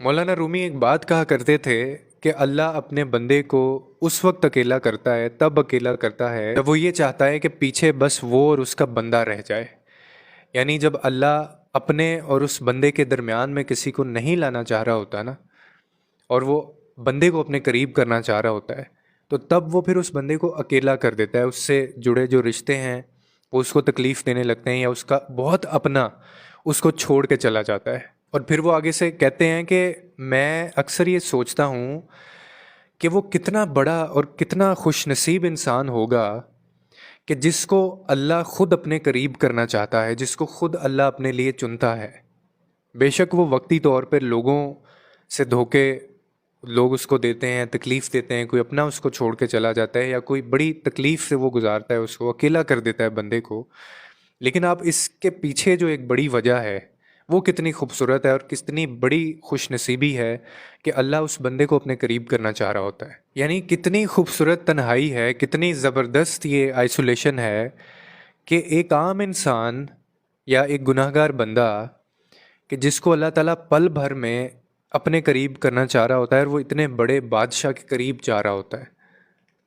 मौलाना रूमी एक बात कहा करते थे कि अल्लाह अपने बंदे को उस वक्त अकेला करता है, तब अकेला करता है जब वो ये चाहता है कि पीछे बस वो और उसका बंदा रह जाए। यानी जब अल्लाह अपने और उस बंदे के दरमियान में किसी को नहीं लाना चाह रहा होता ना, और वो बंदे को अपने करीब करना चाह रहा होता है, तो तब वो फिर उस बंदे को अकेला कर देता है। उससे जुड़े जो रिश्ते हैं वो उसको तकलीफ़ देने लगते हैं, या उसका बहुत अपना उसको छोड़ के चला जाता है। और फिर वो आगे से कहते हैं कि मैं अक्सर ये सोचता हूँ कि वो कितना बड़ा और कितना खुश नसीब इंसान होगा कि जिसको अल्लाह ख़ुद अपने करीब करना चाहता है, जिसको ख़ुद अल्लाह अपने लिए चुनता है। बेशक वो वक्ती तौर पर लोगों से धोखे लोग उसको देते हैं, तकलीफ़ देते हैं, कोई अपना उसको छोड़ के चला जाता है, या कोई बड़ी तकलीफ़ से वो गुजारता है, उसको अकेला कर देता है बंदे को। लेकिन आप इसके पीछे जो एक बड़ी वजह है वो कितनी खूबसूरत है और कितनी बड़ी खुशनसीबी है कि अल्लाह उस बंदे को अपने करीब करना चाह रहा होता है। यानी कितनी खूबसूरत तन्हाई है, कितनी ज़बरदस्त ये आइसोलेशन है कि एक आम इंसान या एक गुनाहगार बंदा कि जिसको अल्लाह ताला पल भर में अपने करीब करना चाह रहा होता है, और वो इतने बड़े बादशाह के करीब जा रहा होता है।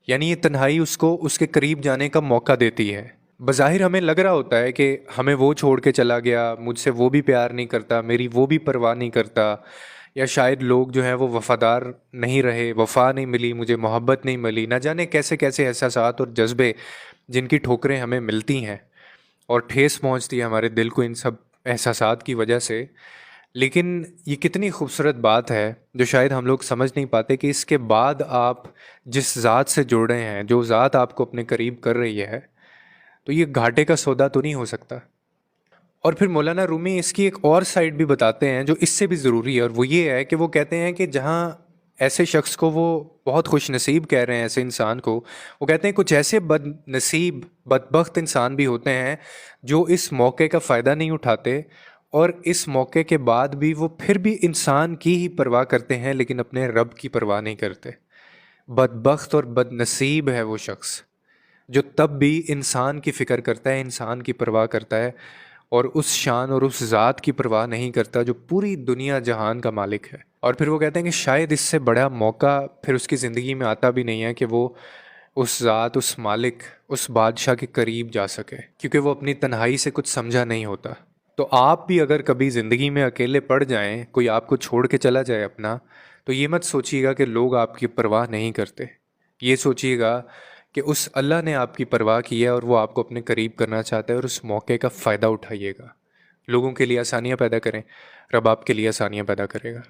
यानी ये तन्हाई उसको उसके करीब जाने का मौका देती है। बज़ाहिर हमें लग रहा होता है कि हमें वो छोड़ के चला गया, मुझसे वो भी प्यार नहीं करता, मेरी वो भी परवाह नहीं करता, या शायद लोग जो हैं वो वफ़ादार नहीं रहे, वफ़ा नहीं मिली, मुझे मोहब्बत नहीं मिली, ना जाने कैसे कैसे एहसासात और जज्बे जिनकी ठोकरें हमें मिलती हैं और ठेस पहुंचती है हमारे दिल को इन सब एहसासात की वजह से। लेकिन ये कितनी खूबसूरत बात है जो शायद हम लोग समझ नहीं पाते कि इसके बाद आप जिस ज़ात से जुड़ रहे हैं, जो ज़ात आपको अपने करीब कर रही है, तो ये घाटे का सौदा तो नहीं हो सकता। और फिर मौलाना रूमी इसकी एक और साइड भी बताते हैं जो इससे भी ज़रूरी है, और वो ये है कि वो कहते हैं कि जहाँ ऐसे शख्स को वो बहुत खुश नसीब कह रहे हैं, ऐसे इंसान को वो कहते हैं कुछ ऐसे बदनसीब बदबख्त इंसान भी होते हैं जो इस मौके का फ़ायदा नहीं उठाते, और इस मौके के बाद भी वो फिर भी इंसान की ही परवाह करते हैं लेकिन अपने रब की परवाह नहीं करते। बदबख्त और बदनसीब है वो शख्स जो तब भी इंसान की फ़िक्र करता है, इंसान की परवाह करता है, और उस शान और उस ज़ात की परवाह नहीं करता जो पूरी दुनिया जहान का मालिक है। और फिर वो कहते हैं कि शायद इससे बड़ा मौका फिर उसकी ज़िंदगी में आता भी नहीं है कि वो उस ज़ात, उस मालिक, उस बादशाह के करीब जा सके, क्योंकि वो अपनी तन्हाई से कुछ समझा नहीं होता। तो आप भी अगर कभी ज़िंदगी में अकेले पड़ जाएं, कोई आपको छोड़ के चला जाए अपना, तो ये मत सोचिएगा कि लोग आपकी परवाह नहीं करते। ये सोचिएगा कि उस अल्लाह ने आपकी परवाह की है और वो आपको अपने करीब करना चाहता है, और उस मौके का फ़ायदा उठाइएगा। लोगों के लिए आसानियाँ पैदा करें, रब आपके लिए आसानियाँ पैदा करेगा।